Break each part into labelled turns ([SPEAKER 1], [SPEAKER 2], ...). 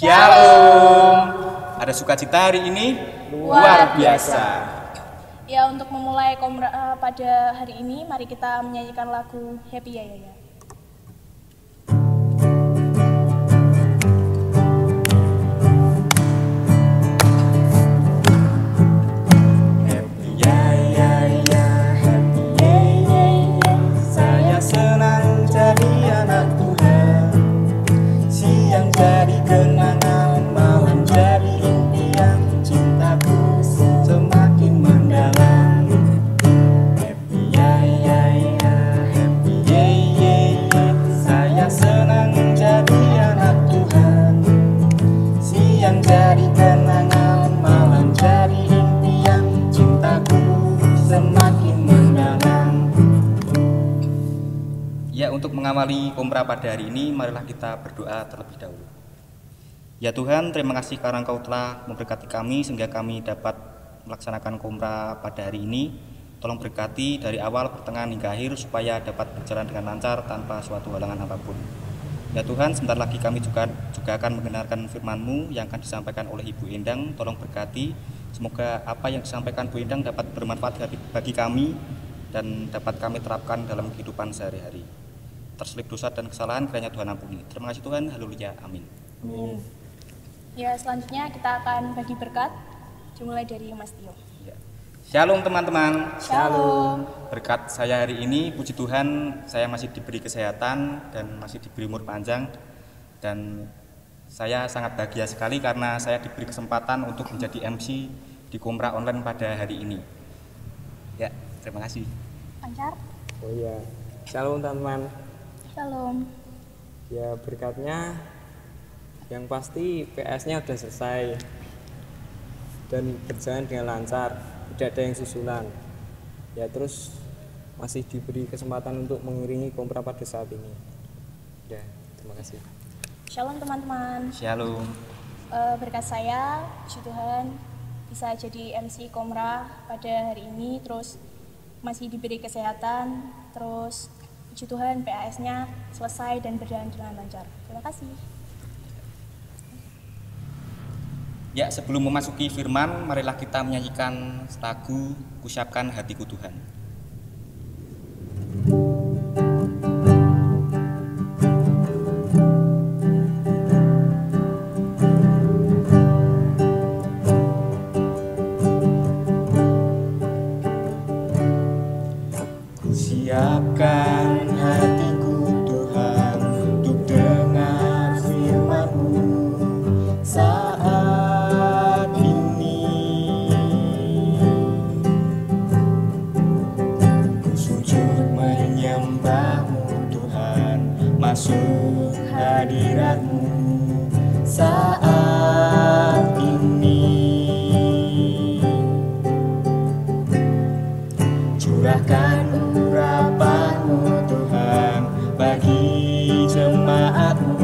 [SPEAKER 1] Shalom. Ada sukacita hari ini? Luar biasa.
[SPEAKER 2] Ya, untuk memulai Komra pada hari ini, mari kita menyanyikan lagu Happy Ya Ya Ya.
[SPEAKER 1] Ya, untuk mengawali Komra pada hari ini, marilah kita berdoa terlebih dahulu. Ya Tuhan, terima kasih karena Engkau telah memberkati kami sehingga kami dapat melaksanakan Komra pada hari ini. Tolong berkati dari awal, pertengahan hingga akhir supaya dapat berjalan dengan lancar tanpa suatu halangan apapun. Ya Tuhan, sebentar lagi kami juga akan mendengarkan firman-Mu yang akan disampaikan oleh Ibu Endang. Tolong berkati, semoga apa yang disampaikan Bu Endang dapat bermanfaat bagi kami dan dapat kami terapkan dalam kehidupan sehari-hari. Terselip dosa dan kesalahan kiranya Tuhan ampuni. Terima kasih Tuhan, haleluya, amin.
[SPEAKER 2] Ya, selanjutnya kita akan bagi berkat, dimulai dari Mas Tio.
[SPEAKER 1] Ya. Shalom teman-teman.
[SPEAKER 2] Shalom.
[SPEAKER 1] Berkat saya hari ini, puji Tuhan, saya masih diberi kesehatan dan masih diberi umur panjang. Dan saya sangat bahagia sekali karena saya diberi kesempatan untuk menjadi MC di Komra Online pada hari ini. Ya, terima kasih.
[SPEAKER 2] Pancar.
[SPEAKER 3] Oh iya, shalom teman-teman.
[SPEAKER 2] Shalom.
[SPEAKER 3] Ya, berkatnya yang pasti PS-nya udah selesai dan berjalan dengan lancar, tidak ada yang susulan. Ya, terus masih diberi kesempatan untuk mengiringi Komra pada saat ini. Ya, terima kasih.
[SPEAKER 2] Shalom teman-teman.
[SPEAKER 1] Shalom.
[SPEAKER 2] Berkat saya, puji Tuhan, bisa jadi MC Komra pada hari ini, terus masih diberi kesehatan, terus puji Tuhan PAS-nya selesai dan berjalan dengan lancar. Terima kasih.
[SPEAKER 1] Ya, sebelum memasuki firman, marilah kita menyanyikan lagu Kusiapkan Hatiku Tuhan. Kusiapkan hatiku Tuhan untuk dengar firman-Mu saat ini. Ku sujud menyembah-Mu Tuhan, masuk hadirat-Mu saat ini. Curahkan urapan-Mu Tuhan bagi jemaat-Mu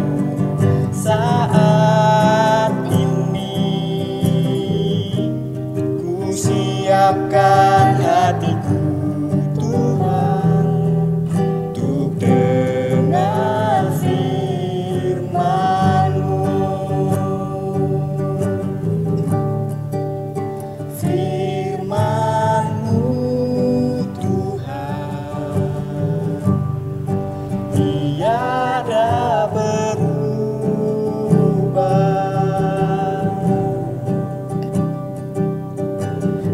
[SPEAKER 1] saat ini. Ku siapkan hatiku Tuhan untuk dengar firman-Mu. Firman-Mu tiada berubah,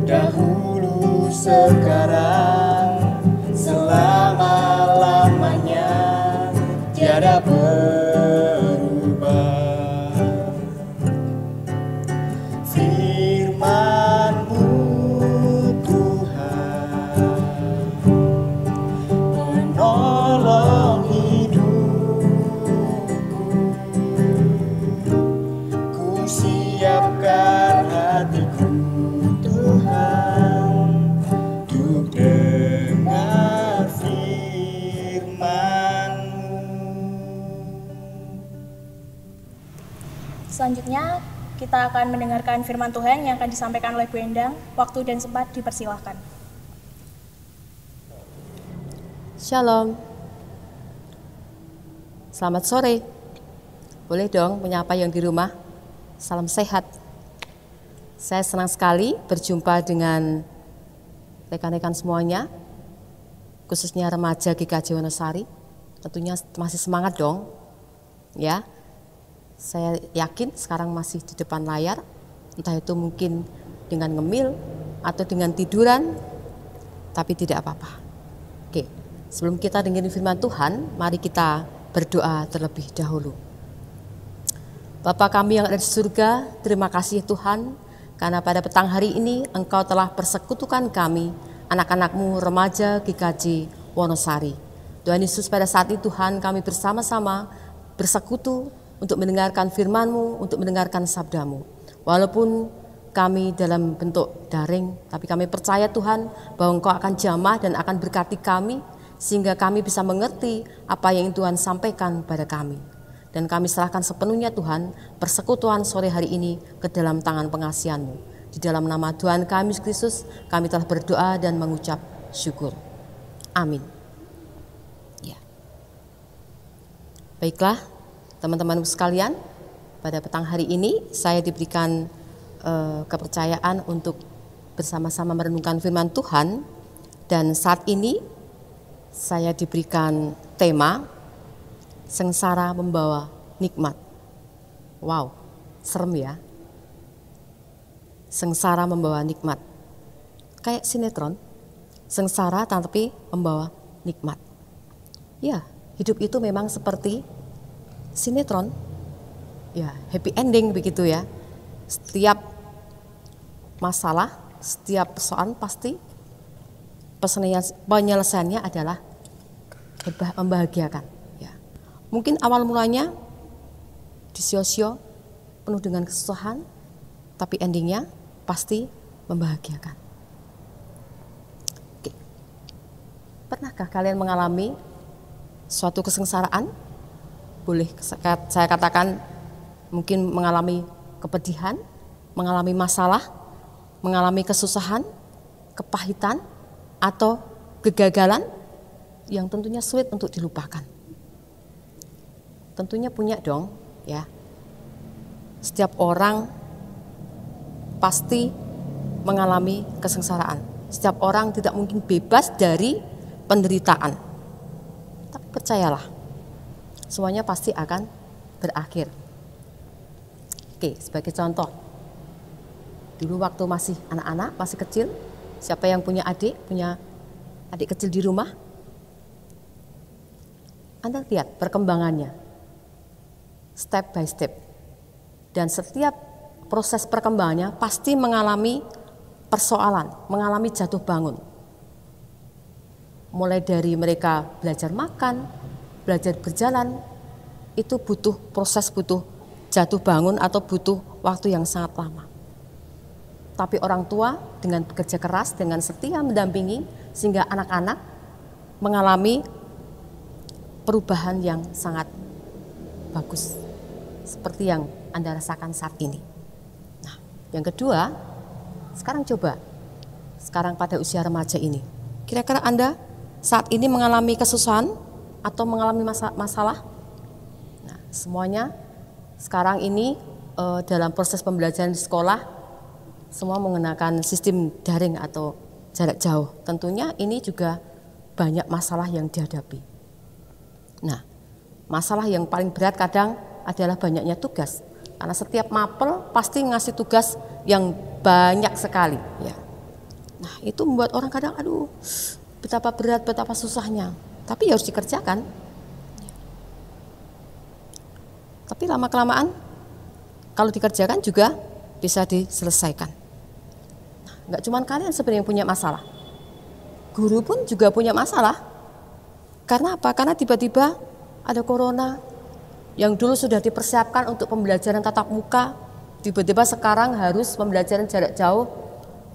[SPEAKER 1] dahulu sekarang selama-lamanya tiada berubah. Firman-Mu Tuhan menolong siapkan hatiku Tuhan untuk dengar firman-Mu.
[SPEAKER 2] Selanjutnya kita akan mendengarkan firman Tuhan yang akan disampaikan oleh Bu Endang. Waktu dan tempat dipersilahkan.
[SPEAKER 4] Shalom. Selamat sore. Boleh dong menyapa yang di rumah? salam sehat. Saya senang sekali berjumpa dengan rekan-rekan semuanya, khususnya remaja GKJ Wonosari. Tentunya masih semangat dong, ya. Saya yakin sekarang masih di depan layar, entah itu mungkin dengan ngemil atau dengan tiduran, tapi tidak apa-apa. Oke, sebelum kita dengerin firman Tuhan, mari kita berdoa terlebih dahulu. Bapa kami yang ada di surga, terima kasih Tuhan, karena pada petang hari ini Engkau telah persekutukan kami, anak-anak-Mu remaja GKJ Wonosari. Tuhan Yesus, pada saat itu Tuhan kami bersama-sama bersekutu untuk mendengarkan firman-Mu, untuk mendengarkan sabda-Mu. Walaupun kami dalam bentuk daring, tapi kami percaya Tuhan bahwa Engkau akan jamah dan akan berkati kami, sehingga kami bisa mengerti apa yang Tuhan sampaikan pada kami. Dan kami serahkan sepenuhnya Tuhan persekutuan sore hari ini ke dalam tangan pengasihan-Mu. Di dalam nama Tuhan kami Yesus Kristus, kami telah berdoa dan mengucap syukur. Amin. Ya. Baiklah, teman-teman sekalian, pada petang hari ini saya diberikan kepercayaan untuk bersama-sama merenungkan firman Tuhan. Dan saat ini saya diberikan tema sengsara membawa nikmat. Wow, serem ya. Sengsara membawa nikmat. Kayak sinetron, sengsara tapi membawa nikmat. Ya, hidup itu memang seperti sinetron. Ya, happy ending begitu ya. Setiap masalah, setiap persoalan pasti penyelesaiannya adalah membahagiakan. Mungkin awal mulanya disio-sio, penuh dengan kesusahan, tapi endingnya pasti membahagiakan. Oke. Pernahkah kalian mengalami suatu kesengsaraan? Boleh saya katakan mungkin mengalami kepedihan, mengalami masalah, mengalami kesusahan, kepahitan, atau kegagalan yang tentunya sulit untuk dilupakan. Tentunya punya dong, ya. Setiap orang pasti mengalami kesengsaraan. Setiap orang tidak mungkin bebas dari penderitaan. Tapi percayalah, semuanya pasti akan berakhir. Oke, sebagai contoh, dulu waktu masih anak-anak, masih kecil, siapa yang punya adik kecil di rumah? Anda lihat perkembangannya. Step by step, dan setiap proses perkembangannya pasti mengalami persoalan, mengalami jatuh bangun. Mulai dari mereka belajar makan, belajar berjalan, itu butuh proses, butuh jatuh bangun atau butuh waktu yang sangat lama. Tapi orang tua dengan bekerja keras, dengan setia mendampingi, sehingga anak-anak mengalami perubahan yang sangat bagus, seperti yang Anda rasakan saat ini. Nah, yang kedua, sekarang pada usia remaja ini, kira-kira Anda saat ini mengalami kesusahan atau mengalami masalah? Nah, semuanya sekarang ini dalam proses pembelajaran di sekolah, semua menggunakan sistem daring atau jarak jauh. Tentunya ini juga banyak masalah yang dihadapi. Nah, masalah yang paling berat kadang adalah banyaknya tugas. Karena setiap mapel pasti ngasih tugas yang banyak sekali. Ya. Nah, itu membuat orang kadang, aduh, betapa berat, betapa susahnya. Tapi ya harus dikerjakan. Tapi lama-kelamaan, kalau dikerjakan juga bisa diselesaikan. Nah, nggak cuma kalian sebenarnya yang punya masalah. Guru pun juga punya masalah. Karena apa? Karena tiba-tiba ada corona yang dulu sudah dipersiapkan untuk pembelajaran tatap muka, tiba-tiba sekarang harus pembelajaran jarak jauh.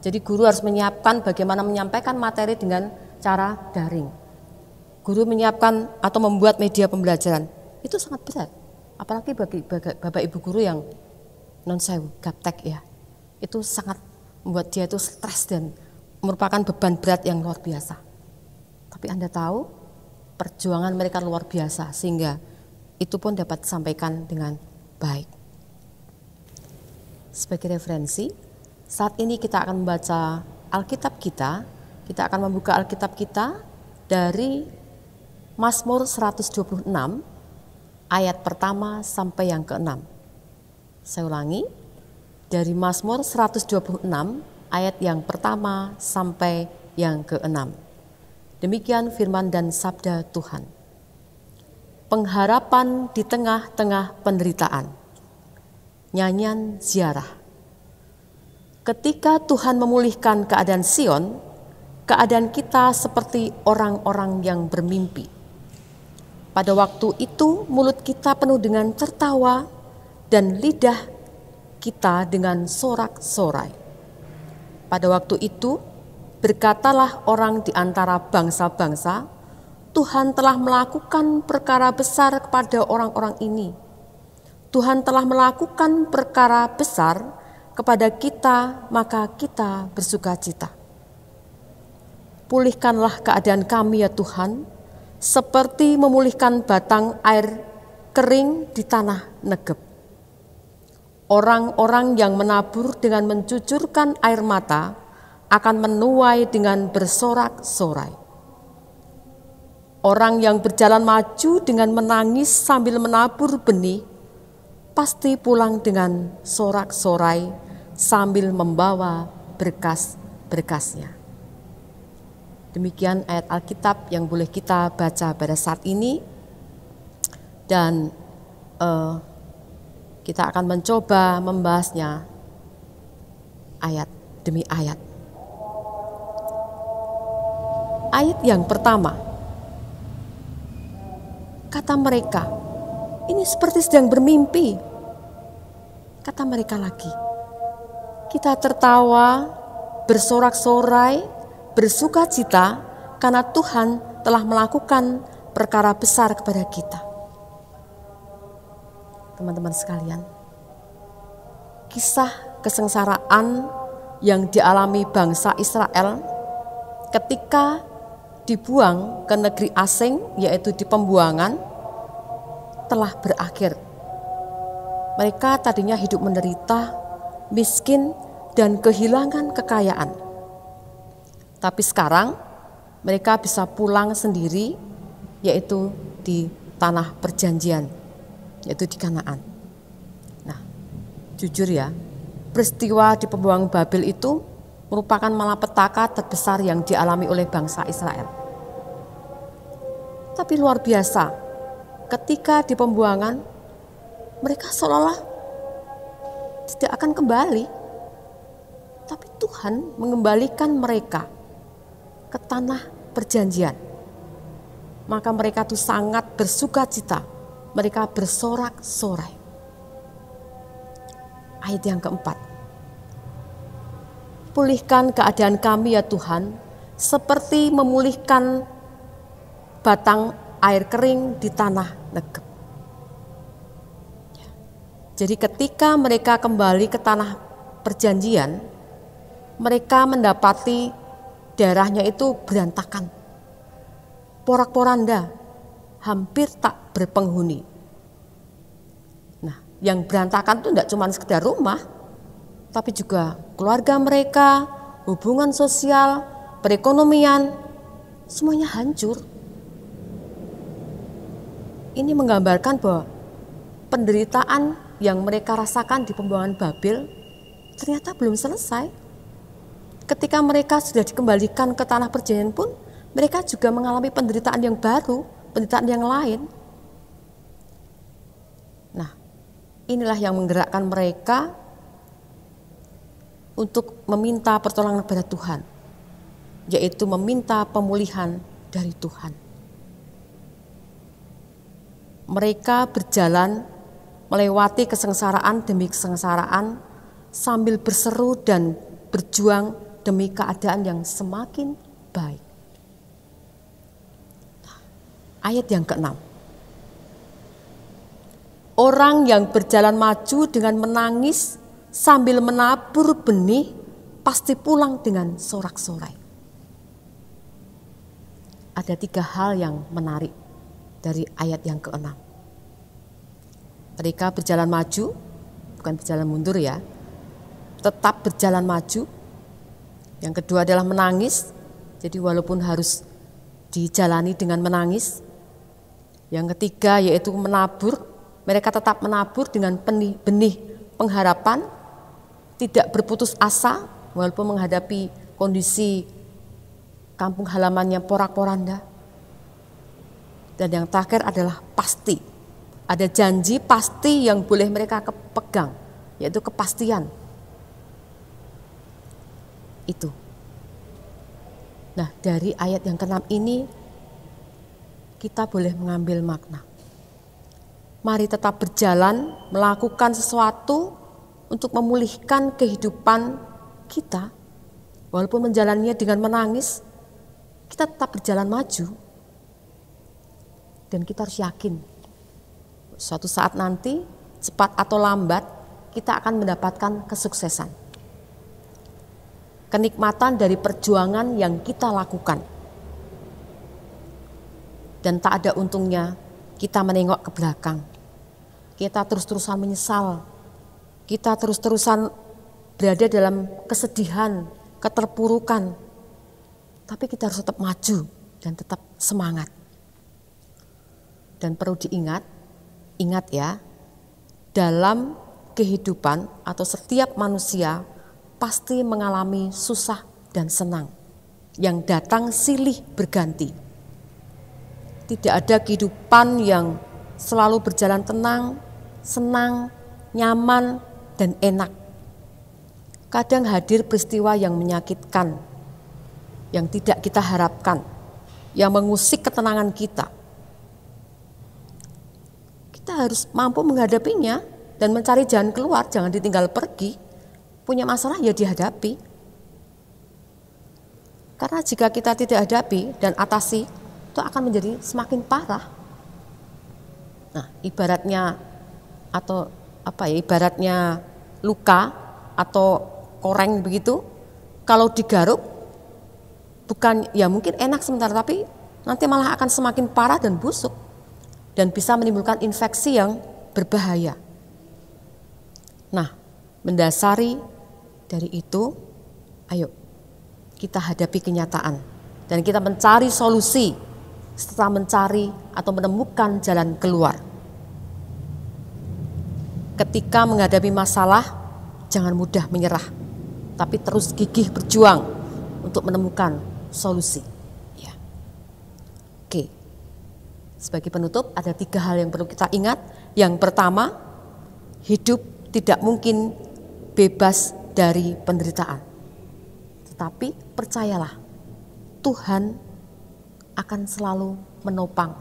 [SPEAKER 4] Jadi guru harus menyiapkan bagaimana menyampaikan materi dengan cara daring. Guru menyiapkan atau membuat media pembelajaran. Itu sangat berat. Apalagi bagi Bapak Ibu guru yang non-sewu, gaptek ya. Itu sangat membuat dia itu stres dan merupakan beban berat yang luar biasa. Tapi Anda tahu, perjuangan mereka luar biasa sehingga itu pun dapat disampaikan dengan baik. sebagai referensi, saat ini kita akan membaca Alkitab kita. Kita akan membuka Alkitab kita dari Mazmur 126 ayat pertama sampai yang ke-6. Saya ulangi, dari Mazmur 126 ayat yang pertama sampai yang ke-6. Demikian firman dan sabda Tuhan. Pengharapan di tengah-tengah penderitaan. Nyanyian ziarah. Ketika Tuhan memulihkan keadaan Sion, keadaan kita seperti orang-orang yang bermimpi. Pada waktu itu mulut kita penuh dengan tertawa dan lidah kita dengan sorak-sorai. Pada waktu itu berkatalah orang di antara bangsa-bangsa, Tuhan telah melakukan perkara besar kepada orang-orang ini. Tuhan telah melakukan perkara besar kepada kita, maka kita bersukacita. Pulihkanlah keadaan kami ya Tuhan, seperti memulihkan batang air kering di tanah Negeb. Orang-orang yang menabur dengan mencucurkan air mata akan menuai dengan bersorak-sorai. Orang yang berjalan maju dengan menangis sambil menabur benih, pasti pulang dengan sorak-sorai sambil membawa berkas-berkasnya. Demikian ayat Alkitab yang boleh kita baca pada saat ini. Dan kita akan mencoba membahasnya ayat demi ayat. Ayat yang pertama, kata mereka, ini seperti sedang bermimpi. Kata mereka lagi, kita tertawa, bersorak-sorai, bersukacita karena Tuhan telah melakukan perkara besar kepada kita. Teman-teman sekalian, kisah kesengsaraan yang dialami bangsa Israel ketika dibuang ke negeri asing, yaitu di pembuangan, telah berakhir. Mereka tadinya hidup menderita, miskin, dan kehilangan kekayaan. Tapi sekarang mereka bisa pulang sendiri, yaitu di tanah perjanjian, yaitu di Kanaan. Nah, jujur ya, peristiwa di pembuangan Babel itu merupakan malapetaka terbesar yang dialami oleh bangsa Israel. Tapi luar biasa, ketika di pembuangan, mereka seolah-olah tidak akan kembali. Tapi Tuhan mengembalikan mereka ke tanah perjanjian. Maka mereka itu sangat bersukacita, mereka bersorak-sorai. Ayat yang keempat, pulihkan keadaan kami ya Tuhan, seperti memulihkan batang air kering di tanah Negeb. Jadi ketika mereka kembali ke tanah perjanjian, mereka mendapati daerahnya itu berantakan, porak-poranda, hampir tak berpenghuni. Nah, yang berantakan itu tidak cuma sekedar rumah, tapi juga keluarga mereka, hubungan sosial, perekonomian, semuanya hancur. Ini menggambarkan bahwa penderitaan yang mereka rasakan di pembuangan Babel ternyata belum selesai. Ketika mereka sudah dikembalikan ke tanah perjanjian pun, mereka juga mengalami penderitaan yang baru, penderitaan yang lain. Nah, inilah yang menggerakkan mereka untuk meminta pertolongan kepada Tuhan, yaitu meminta pemulihan dari Tuhan. Mereka berjalan melewati kesengsaraan demi kesengsaraan sambil berseru dan berjuang demi keadaan yang semakin baik. Ayat yang ke-6. Orang yang berjalan maju dengan menangis sambil menabur benih pasti pulang dengan sorak-sorai. Ada 3 hal yang menarik dari ayat yang ke-6. Mereka berjalan maju, bukan berjalan mundur ya. tetap berjalan maju. Yang kedua adalah menangis, jadi walaupun harus dijalani dengan menangis. Yang ketiga yaitu menabur, mereka tetap menabur dengan benih pengharapan, tidak berputus asa walaupun menghadapi kondisi kampung halamannya porak-poranda. Dan yang terakhir adalah pasti, ada janji pasti yang boleh mereka pegang, yaitu kepastian. Itu. Nah, dari ayat yang ke-6 ini kita boleh mengambil makna. Mari tetap berjalan, melakukan sesuatu untuk memulihkan kehidupan kita. Walaupun menjalannya dengan menangis, kita tetap berjalan maju. Dan kita harus yakin, suatu saat nanti, cepat atau lambat, kita akan mendapatkan kesuksesan. Kenikmatan dari perjuangan yang kita lakukan. Dan tak ada untungnya kita menengok ke belakang. Kita terus-terusan menyesal. Kita terus-terusan berada dalam kesedihan, keterpurukan. Tapi kita harus tetap maju dan tetap semangat. Dan perlu diingat, ingat ya, dalam kehidupan atau setiap manusia pasti mengalami susah dan senang, yang datang silih berganti. Tidak ada kehidupan yang selalu berjalan tenang, senang, nyaman, dan enak. Kadang hadir peristiwa yang menyakitkan, yang tidak kita harapkan, yang mengusik ketenangan kita. Kita harus mampu menghadapinya dan mencari jalan keluar, jangan ditinggal pergi. Punya masalah ya dihadapi. Karena jika kita tidak hadapi dan atasi, itu akan menjadi semakin parah. Nah, ibaratnya atau ibaratnya luka atau koreng begitu, kalau digaruk bukan ya mungkin enak sebentar, tapi nanti malah akan semakin parah dan busuk dan bisa menimbulkan infeksi yang berbahaya. Nah, mendasari dari itu, ayo kita hadapi kenyataan dan kita mencari solusi setelah mencari atau menemukan jalan keluar. Ketika menghadapi masalah, jangan mudah menyerah, tapi terus gigih berjuang untuk menemukan solusi. Ya. Oke, sebagai penutup ada 3 hal yang perlu kita ingat. Yang pertama, hidup tidak mungkin bebas dari penderitaan. Tetapi percayalah, Tuhan akan selalu menopang.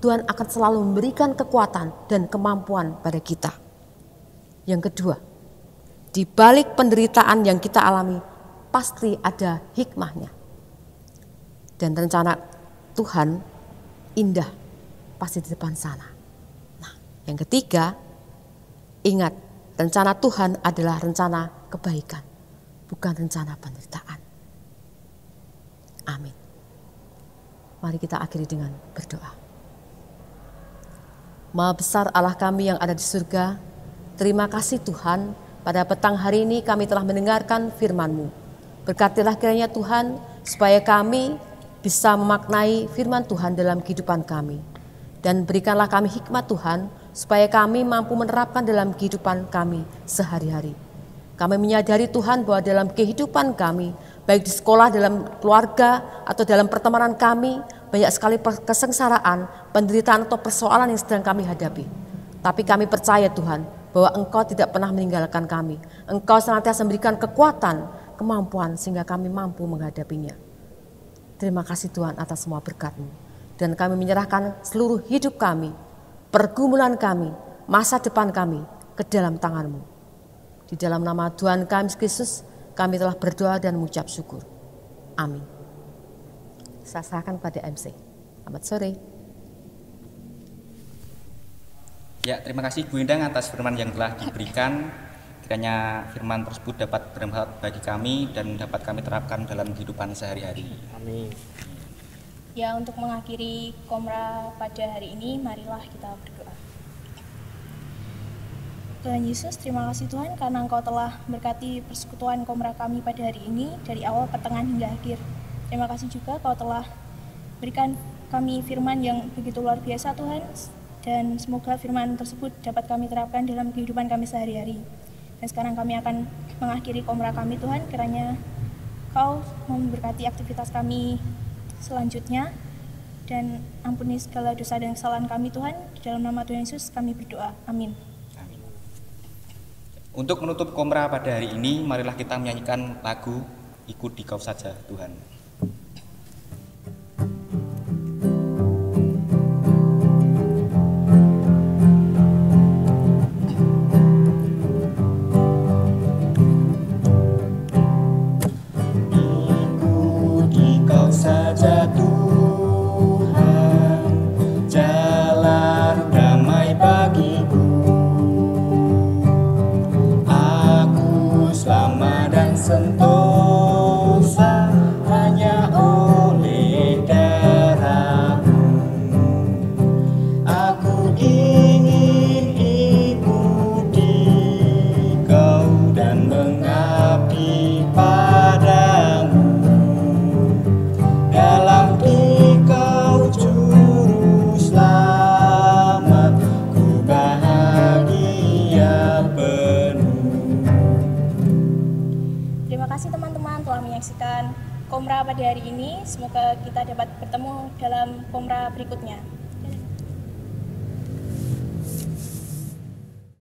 [SPEAKER 4] Tuhan akan selalu memberikan kekuatan dan kemampuan pada kita. Yang kedua, di balik penderitaan yang kita alami, pasti ada hikmahnya. Dan rencana Tuhan indah pasti di depan sana. Nah, yang ketiga, ingat, rencana Tuhan adalah rencana kebaikan, bukan rencana penderitaan. Amin. Mari kita akhiri dengan berdoa. Maha besar Allah kami yang ada di surga, terima kasih Tuhan, pada petang hari ini kami telah mendengarkan firman-Mu. Berkatilah kiranya Tuhan, supaya kami bisa memaknai firman Tuhan dalam kehidupan kami. Dan berikanlah kami hikmat Tuhan, supaya kami mampu menerapkan dalam kehidupan kami sehari-hari. Kami menyadari Tuhan bahwa dalam kehidupan kami, baik di sekolah, dalam keluarga, atau dalam pertemanan kami, banyak sekali kesengsaraan, penderitaan atau persoalan yang sedang kami hadapi. Tapi kami percaya Tuhan, bahwa Engkau tidak pernah meninggalkan kami. Engkau senantiasa memberikan kekuatan, kemampuan, sehingga kami mampu menghadapinya. Terima kasih Tuhan atas semua berkat-Mu. Dan kami menyerahkan seluruh hidup kami, pergumulan kami, masa depan kami, ke dalam tangan-Mu. Di dalam nama Tuhan kami Yesus, kami telah berdoa dan mengucap syukur. Amin. Saya serahkan pada MC. Selamat sore.
[SPEAKER 1] Ya, terima kasih Bu Endang atas firman yang telah diberikan. Kiranya firman tersebut dapat bermanfaat bagi kami dan dapat kami terapkan dalam kehidupan sehari-hari.
[SPEAKER 3] Amin.
[SPEAKER 2] Ya, untuk mengakhiri Komra pada hari ini, marilah kita berdoa. Tuhan Yesus, terima kasih Tuhan karena Engkau telah berkati persekutuan Komra kami pada hari ini dari awal, pertengahan hingga akhir. Terima kasih juga Kau telah berikan kami firman yang begitu luar biasa Tuhan, dan semoga firman tersebut dapat kami terapkan dalam kehidupan kami sehari-hari. Dan sekarang kami akan mengakhiri Komra kami Tuhan, kiranya Kau memberkati aktivitas kami selanjutnya dan ampuni segala dosa dan kesalahan kami Tuhan. Di dalam nama Tuhan Yesus kami berdoa. Amin.
[SPEAKER 1] Untuk menutup Komra pada hari ini, marilah kita menyanyikan lagu Ikut di Kau Saja Tuhan. Ikut di Kau saja Tuhan, jalan damai bagiku. Selamat dan sentosa hanya oleh darah-Mu. Aku ingin ikuti Kau dan mengabdi padamu. Dalam Dikau juru selamat, ku bahagia penuh.
[SPEAKER 2] Terima kasih teman-teman telah menyaksikan Komra pada hari ini. Semoga kita dapat bertemu dalam Komra berikutnya.